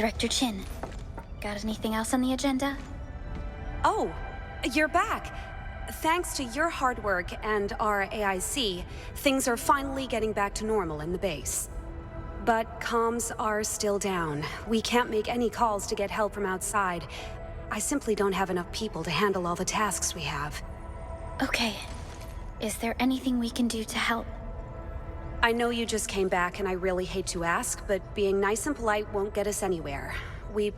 Director Chin. Got anything else on the agenda? Oh, you're back. Thanks to your hard work and our AIC, things are finally getting back to normal in the base. But comms are still down. We can't make any calls to get help from outside. I simply don't have enough people to handle all the tasks we have. Okay. Is there anything we can do to help? I know you just came back and I really hate to ask, but being nice and polite won't get us anywhere. We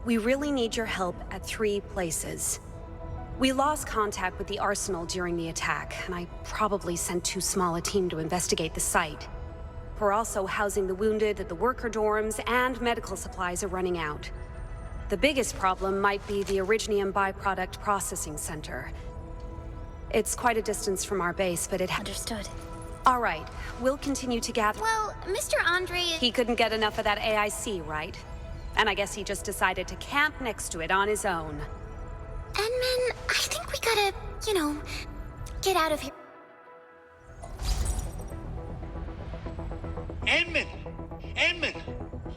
really need your help at 3 places. We lost contact with the Arsenal during the attack, and I probably sent too small a team to investigate the site. We're also housing the wounded at the worker dorms, and medical supplies are running out. The biggest problem might be the Originium byproduct processing center. It's quite a distance from our base, but it... Understood. All right, we'll continue to gather... Well, Mr. Andre... He couldn't get enough of that AIC, right? And I guess he just decided to camp next to it on his own. Edmund, I think we gotta, get out of here. Edmund! Edmund!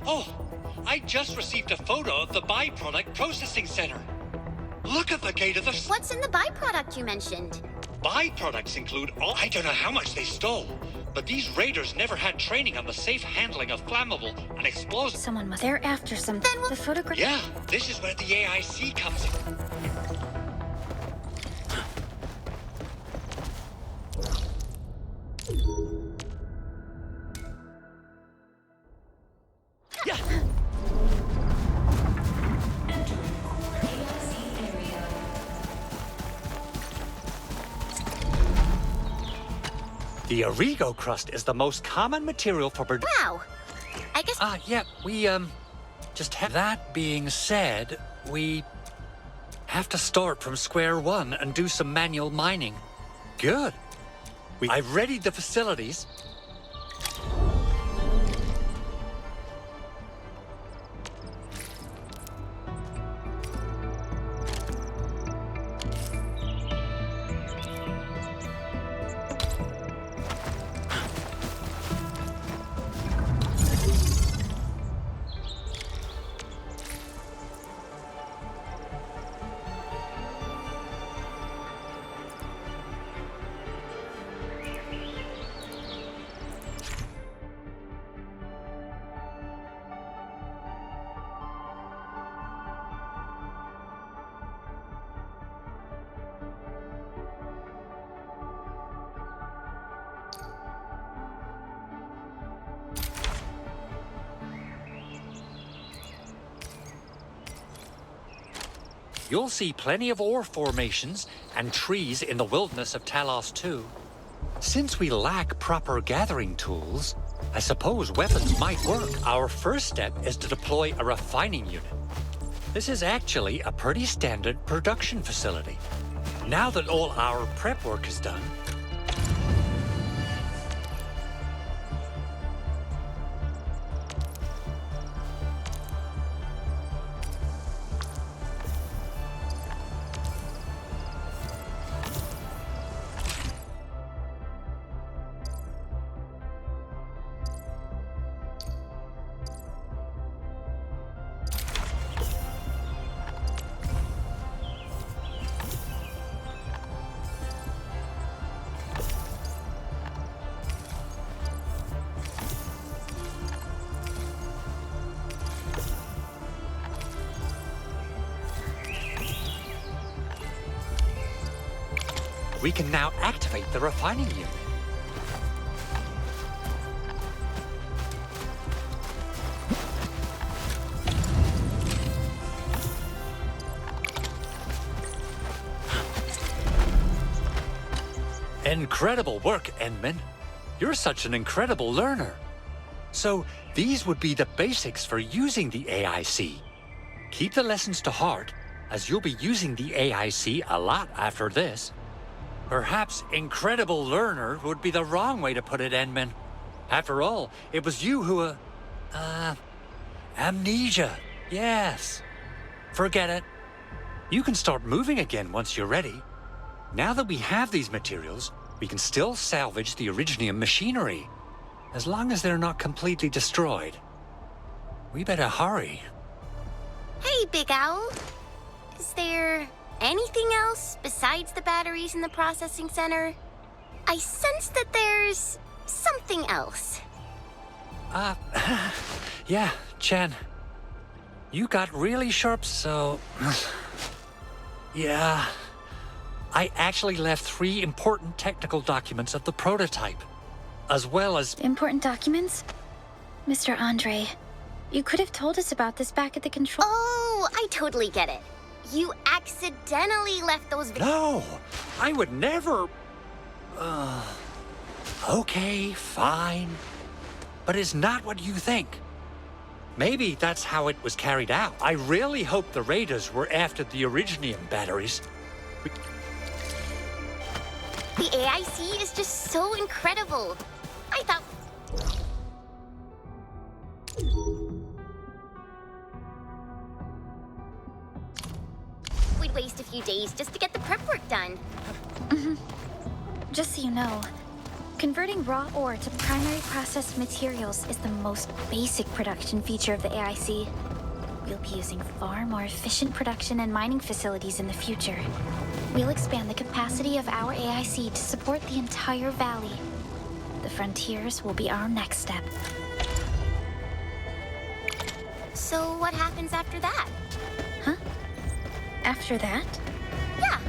Oh, I just received a photo of the byproduct processing center. Look at the gate of the... What's in the byproduct you mentioned? Byproducts include all... I don't know how much they stole, but these raiders never had training on the safe handling of flammable and explosive... Someone must... They're after something. Then the photograph... Yeah, this is where the AIC comes in. The Origo crust is the most common material for... Wow! I guess... Yeah, we, just have... That being said, we have to start from square one and do some manual mining. Good. I've readied the facilities. You'll see plenty of ore formations and trees in the wilderness of Talos too. Since we lack proper gathering tools, I suppose weapons might work. Our first step is to deploy a refining unit. This is actually a pretty standard production facility. Now that all our prep work is done, we can now activate the refining unit. Incredible work, Endman. You're such an incredible learner. So, these would be the basics for using the AIC. Keep the lessons to heart, as you'll be using the AIC a lot after this. Perhaps incredible learner would be the wrong way to put it, Endman. After all, it was you who, amnesia. Yes. Forget it. You can start moving again once you're ready. Now that we have these materials, we can still salvage the Originium machinery, as long as they're not completely destroyed. we better hurry. Hey, Big Owl. Is there anything else besides the batteries in the processing center? I sense that there's something else. Yeah, Chen. You got really sharp, so... Yeah. I actually left 3 important technical documents of the prototype, as well as... Important documents? Mr. Andre, you could have told us about this back at the control... Oh, I totally get it. You accidentally left those... No! I would never... Okay, fine. But it's not what you think. Maybe that's how it was carried out. I really hope the Raiders were after the Originium batteries. The AIC is just so incredible. I thought... we'd waste a few days just to get the prep work done. Just so you know, converting raw ore to primary processed materials is the most basic production feature of the AIC. We'll be using far more efficient production and mining facilities in the future. We'll expand the capacity of our AIC to support the entire valley. The frontiers will be our next step. So what happens after that? Huh? After that? Yeah.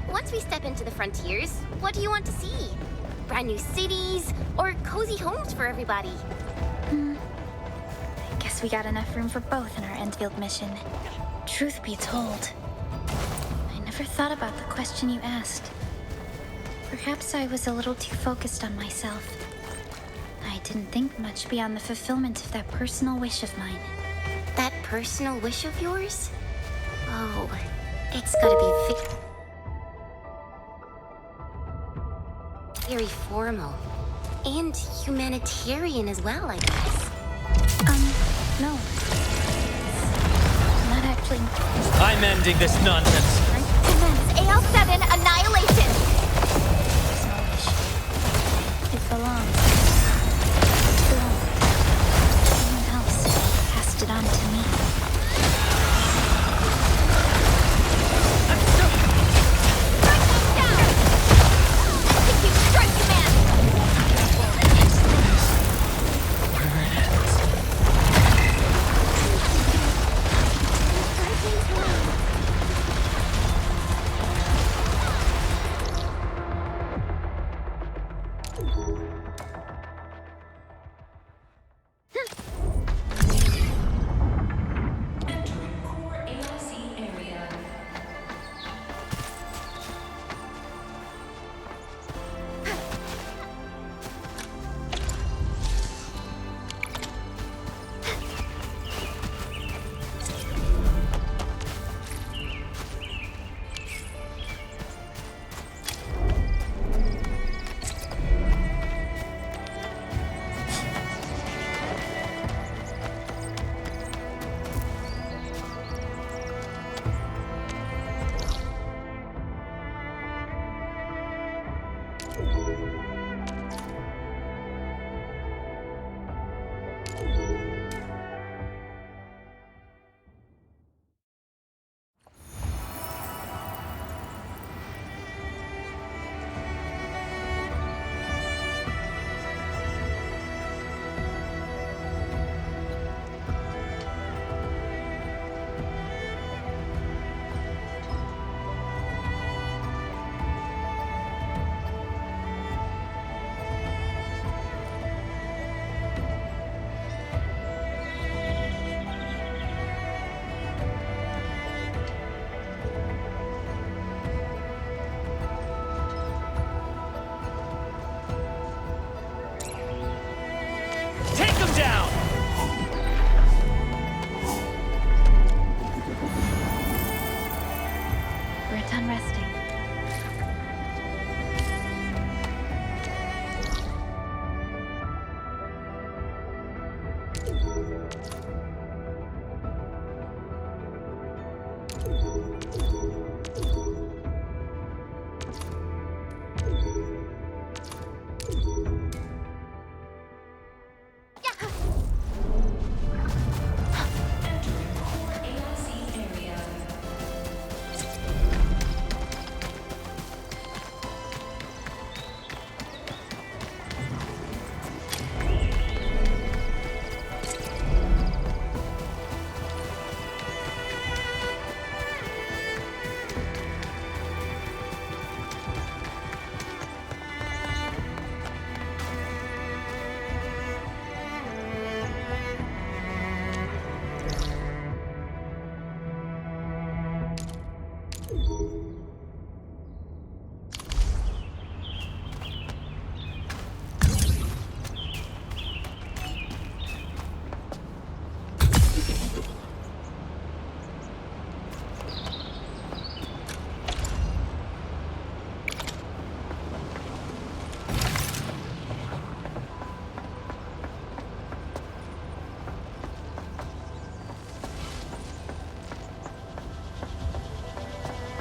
Once we step into the frontiers, what do you want to see? Brand new cities, or cozy homes for everybody? I guess we got enough room for both in our Endfield mission. Truth be told, I never thought about the question you asked. Perhaps I was a little too focused on myself. I didn't think much beyond the fulfillment of that personal wish of mine. That personal wish of yours? Oh, it's gotta be very formal. And humanitarian as well, I guess. No. Not actually. I'm ending this nonsense. Commence AL7 annihilation! Personal wish. It belongs. Someone else passed it on to me.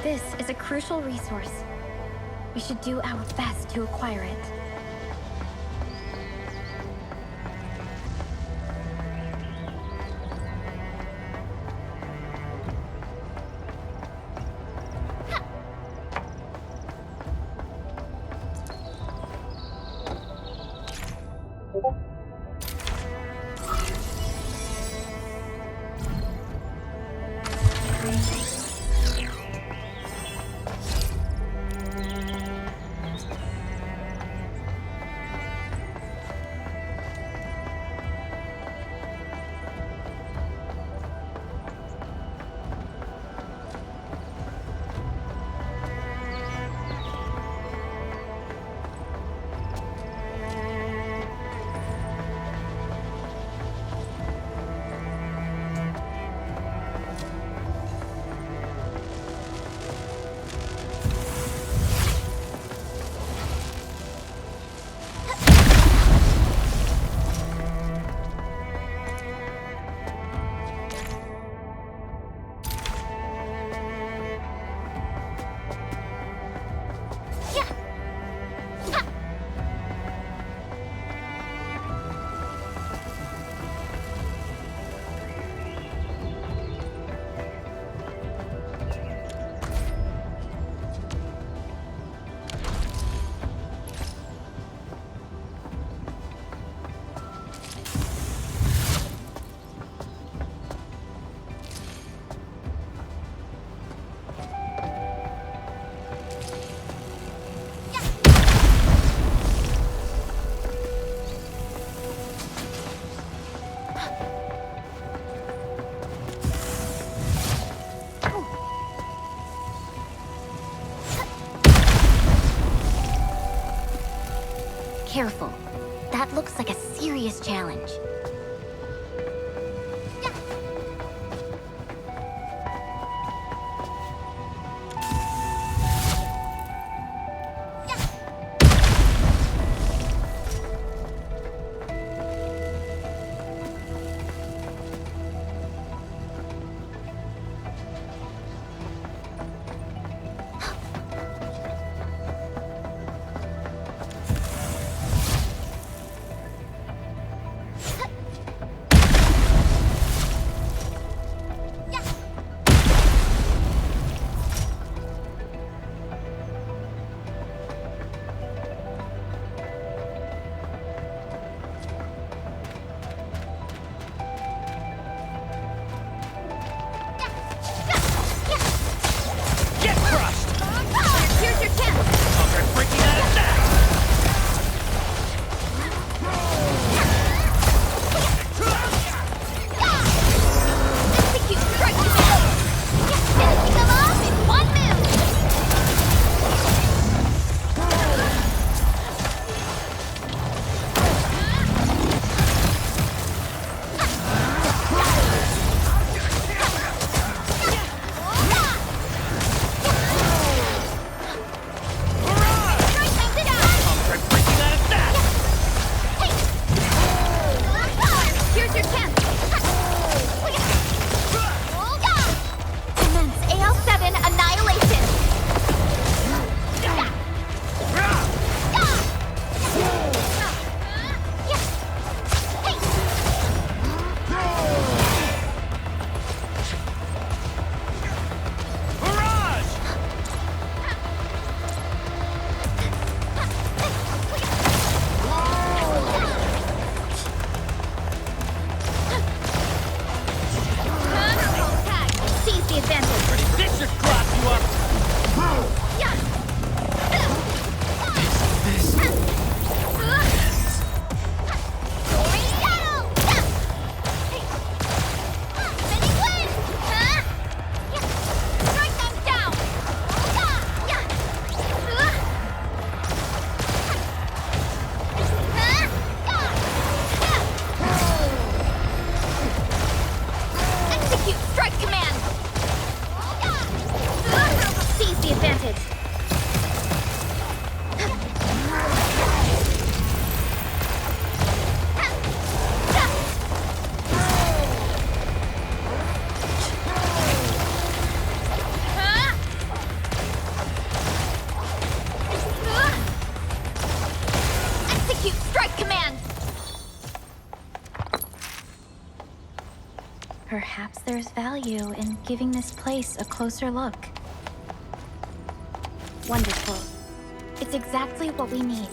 This is a crucial resource. We should do our best to acquire it. Careful. That looks like a serious challenge. Perhaps there's value in giving this place a closer look. Wonderful. It's exactly what we need.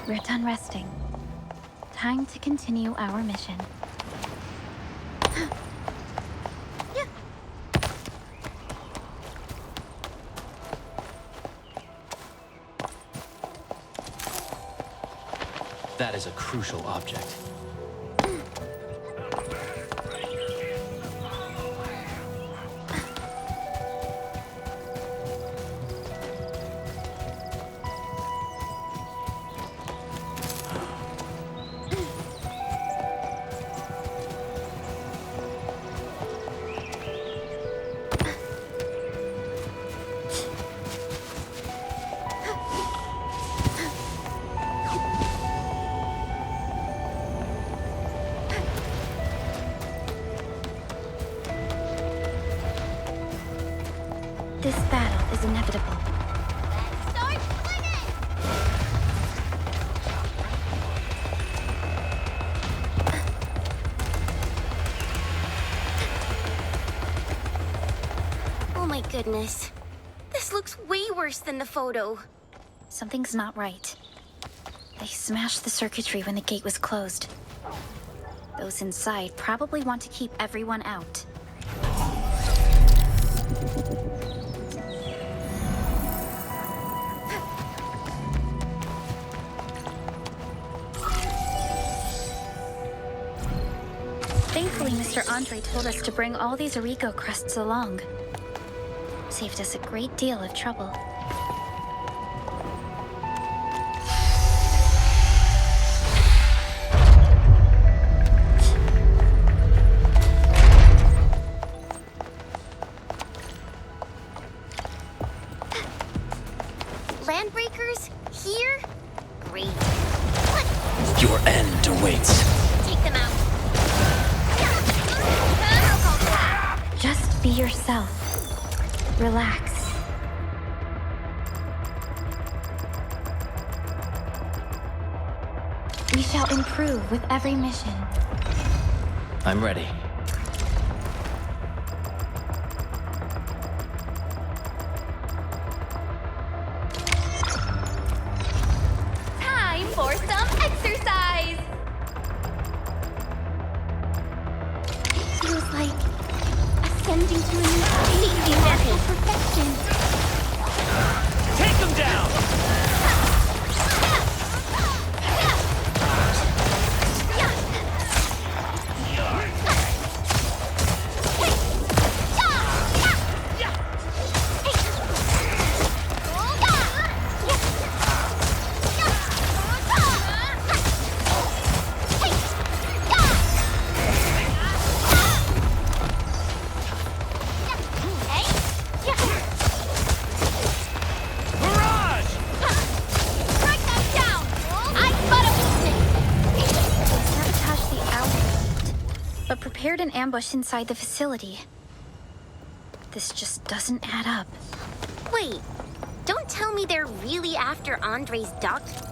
We're done resting. Time to continue our mission. That is a crucial object. This battle is inevitable. Start swinging! Oh my goodness. This looks way worse than the photo. Something's not right. They smashed the circuitry when the gate was closed. Those inside probably want to keep everyone out. Thankfully, Mr. Andre told us to bring all these Orico crusts along. Saved us a great deal of trouble. Landbreakers? Here? Great. Your end awaits. Take them out. Just be yourself. Relax. We shall improve with every mission. I'm ready. Time for some exercise! It feels like ascending to a new state of natural perfection. Take them down! Mirage! Strike that down! I spot a weakness! Sabotage the outpost, but prepared an ambush inside the facility. This just doesn't add up. Wait, don't tell me they're really after Andre's documents.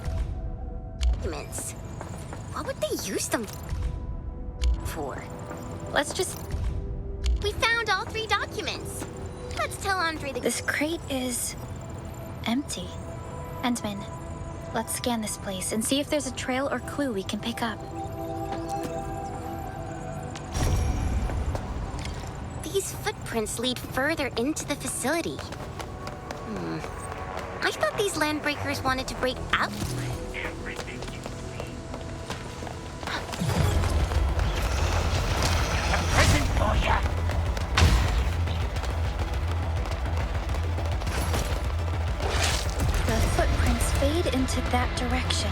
What would they use them for? Let's just... We found all 3 documents. Let's tell Andre the... This crate is... empty. Endman, let's scan this place and see if there's a trail or clue we can pick up. These footprints lead further into the facility. I thought these landbreakers wanted to break out. The footprints fade into that direction.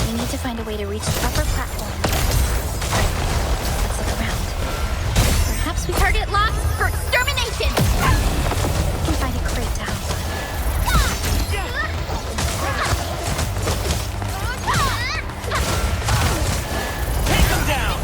We need to find a way to reach the upper platform. Let's look around. Perhaps we Target locked for extermination! can find a crate to help. Take them down!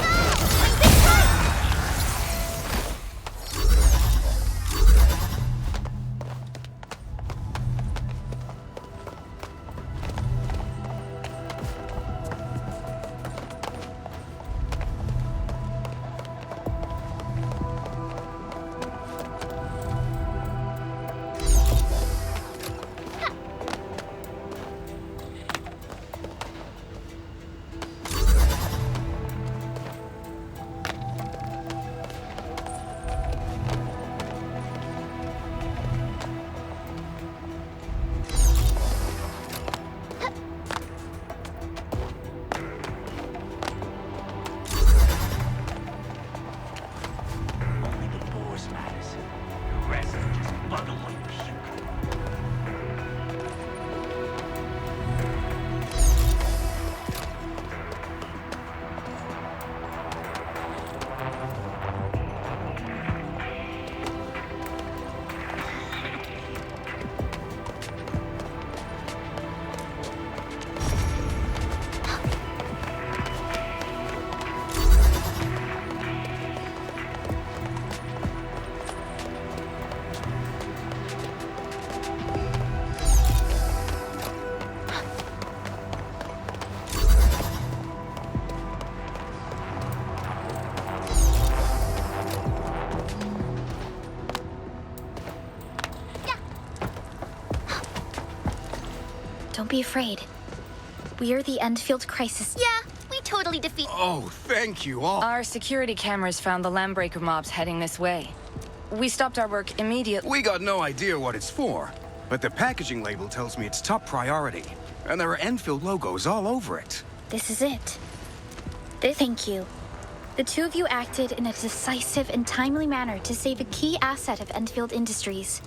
Only the boars matters. The rest are just bundle of puke. Don't be afraid. We're the Endfield Crisis. Yeah, we totally defeat. Oh, thank you all. Our security cameras found the Landbreaker mobs heading this way. We stopped our work immediately. We got no idea what it's for, but the packaging label tells me it's top priority, and there are Enfield logos all over it. This is it. Thank you. The two of you acted in a decisive and timely manner to save a key asset of Endfield Industries.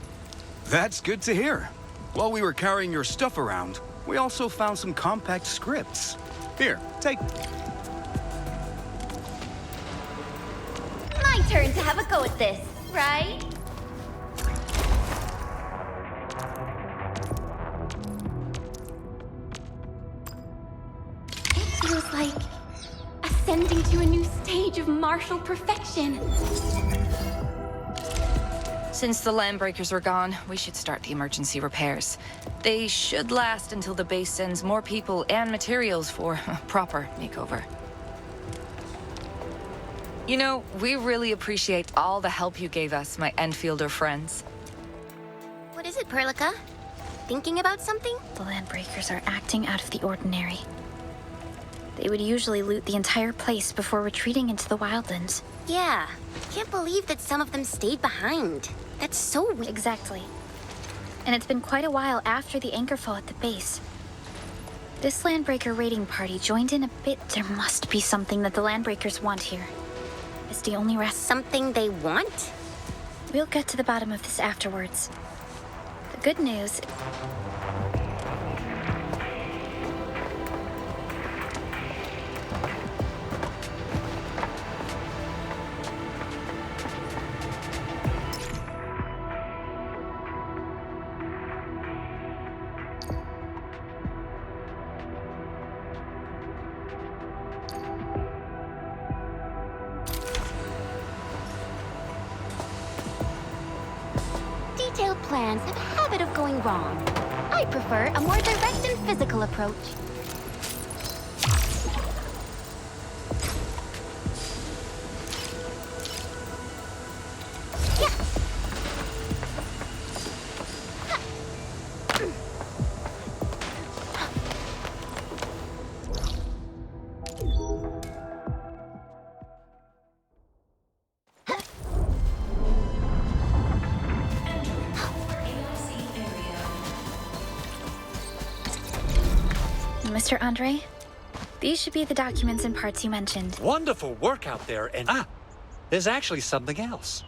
That's good to hear. While we were carrying your stuff around, we also found some compact scripts. Here, take... My turn to have a go at this, right? It feels like ascending to a new stage of martial perfection. Since the Landbreakers are gone, we should start the emergency repairs. They should last until the base sends more people and materials for a proper makeover. You know, we really appreciate all the help you gave us, my Enfielder friends. What is it, Perlica? Thinking about something? The Landbreakers are acting out of the ordinary. They would usually loot the entire place before retreating into the wildlands. Yeah. Can't believe that some of them stayed behind. That's so weird. Exactly. And it's been quite a while after the anchorfall at the base. This Landbreaker raiding party joined in a bit. There must be something that the Landbreakers want here. It's the only rest. Something they want? We'll get to the bottom of this afterwards. The good news... Detailed plans have a habit of going wrong. I prefer a more direct and physical approach. Mr. Andre, these should be the documents and parts you mentioned. Wonderful work out there, and there's actually something else.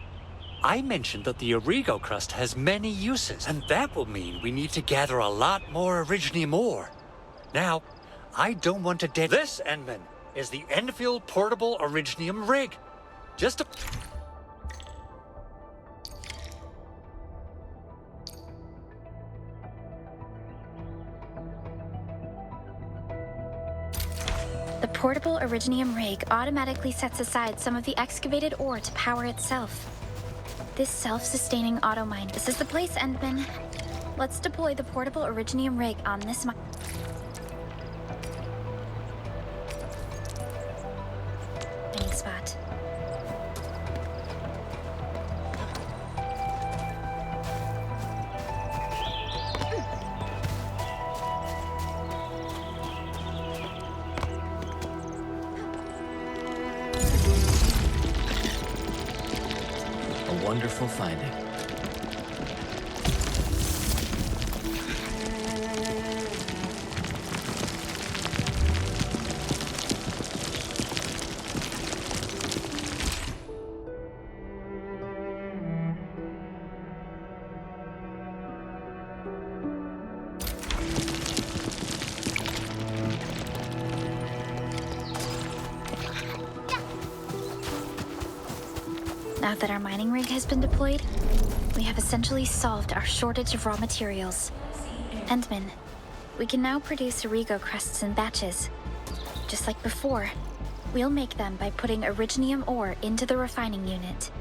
I mentioned that the Origo crust has many uses, and that will mean we need to gather a lot more Originium ore. Now, I don't want to dead. This, Endman, is the Endfield portable Originium rig. Just a... The portable Originium rig automatically sets aside some of the excavated ore to power itself. This self-sustaining auto mine. This is the place, Endman. Let's deploy the portable Originium rig on this mining spot. A wonderful finding. Now that our mining rig has been deployed, we have essentially solved our shortage of raw materials. Endman, we can now produce Origo crusts in batches. Just like before, we'll make them by putting Originium ore into the refining unit.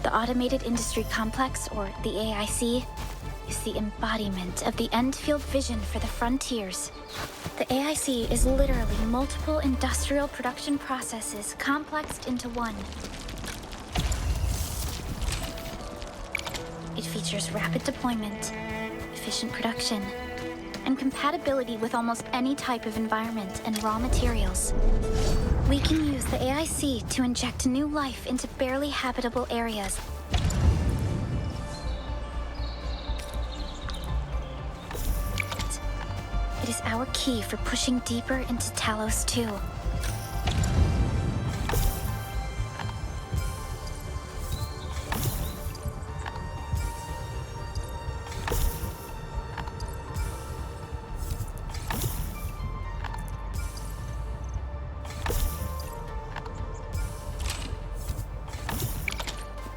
The Automated Industry Complex, or the AIC, is the embodiment of the Endfield vision for the frontiers. The AIC is literally multiple industrial production processes complexed into one. It features rapid deployment, efficient production, and compatibility with almost any type of environment and raw materials. We can use the AIC to inject new life into barely habitable areas. It is our key for pushing deeper into Talos 2.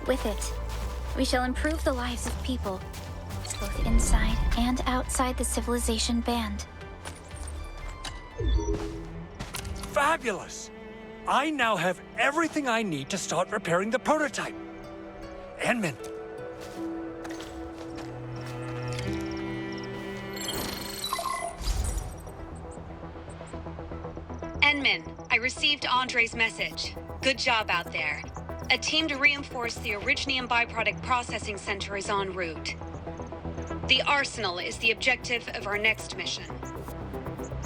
With it, we shall improve the lives of people, both inside and outside the civilization band. Fabulous! I now have everything I need to start repairing the prototype. Endman. Endman, I received Andre's message. Good job out there. A team to reinforce the Originium byproduct processing center is en route. The arsenal is the objective of our next mission.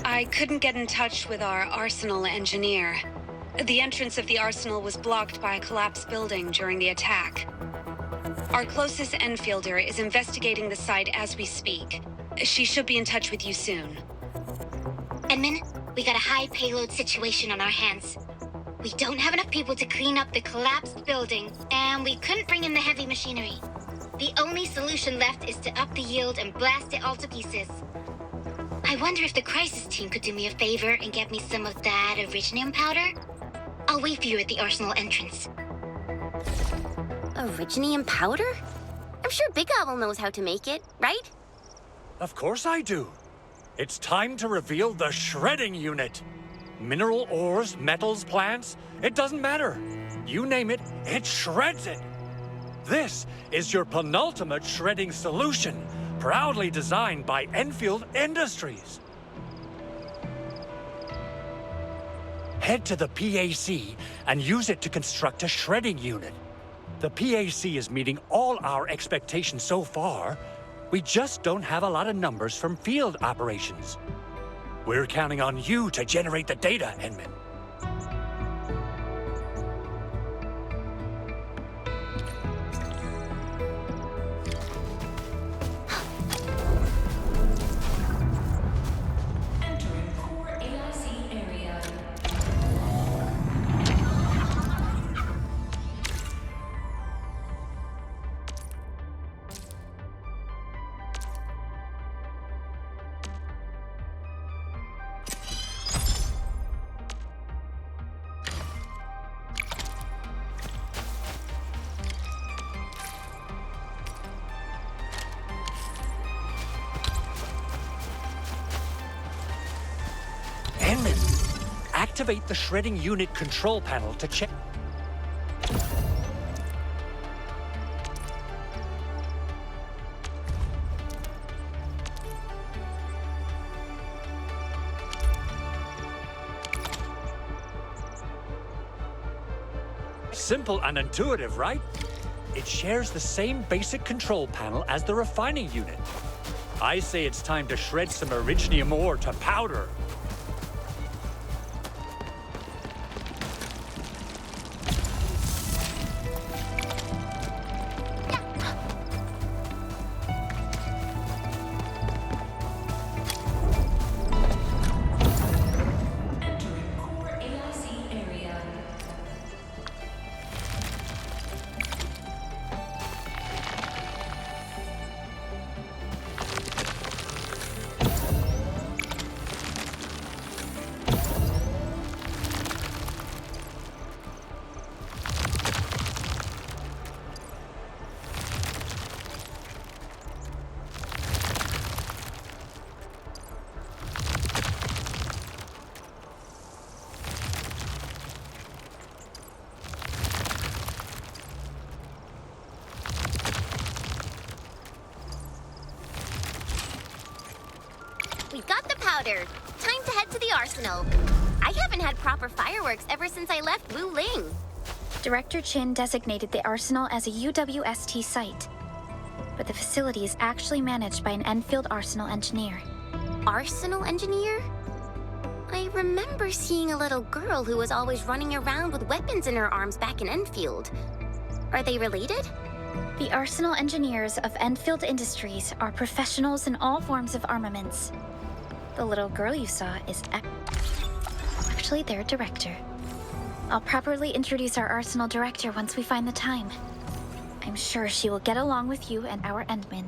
I couldn't get in touch with our arsenal engineer. The entrance of the arsenal was blocked by a collapsed building during the attack. Our closest Enfielder is investigating the site as we speak. She should be in touch with you soon. Endman, we got a high payload situation on our hands. We don't have enough people to clean up the collapsed building, and we couldn't bring in the heavy machinery. The only solution left is to up the yield and blast it all to pieces. I wonder if the crisis team could do me a favor and get me some of that Originium powder? I'll wait for you at the arsenal entrance. Originium powder? I'm sure Big Owl knows how to make it, right? Of course I do. It's time to reveal the shredding unit. Mineral ores, metals, plants, it doesn't matter. You name it, it shreds it. This is your penultimate shredding solution, proudly designed by Endfield Industries. Head to the PAC and use it to construct a shredding unit. The PAC is meeting all our expectations so far, We just don't have a lot of numbers from field operations. We're counting on you to generate the data, Enman. Activate the shredding unit control panel to check. Simple and intuitive, right? It shares the same basic control panel as the refining unit. I say it's time to shred some originium ore to powder. We've got the powder. Time to head to the arsenal. I haven't had proper fireworks ever since I left Wu Ling. Director Chin designated the arsenal as a UWST site, but the facility is actually managed by an Enfield arsenal engineer. Arsenal engineer? I remember seeing a little girl who was always running around with weapons in her arms back in Enfield. Are they related? The arsenal engineers of Endfield Industries are professionals in all forms of armaments. The little girl you saw is actually their director. I'll properly introduce our arsenal director once we find the time. I'm sure she will get along with you and our Endman.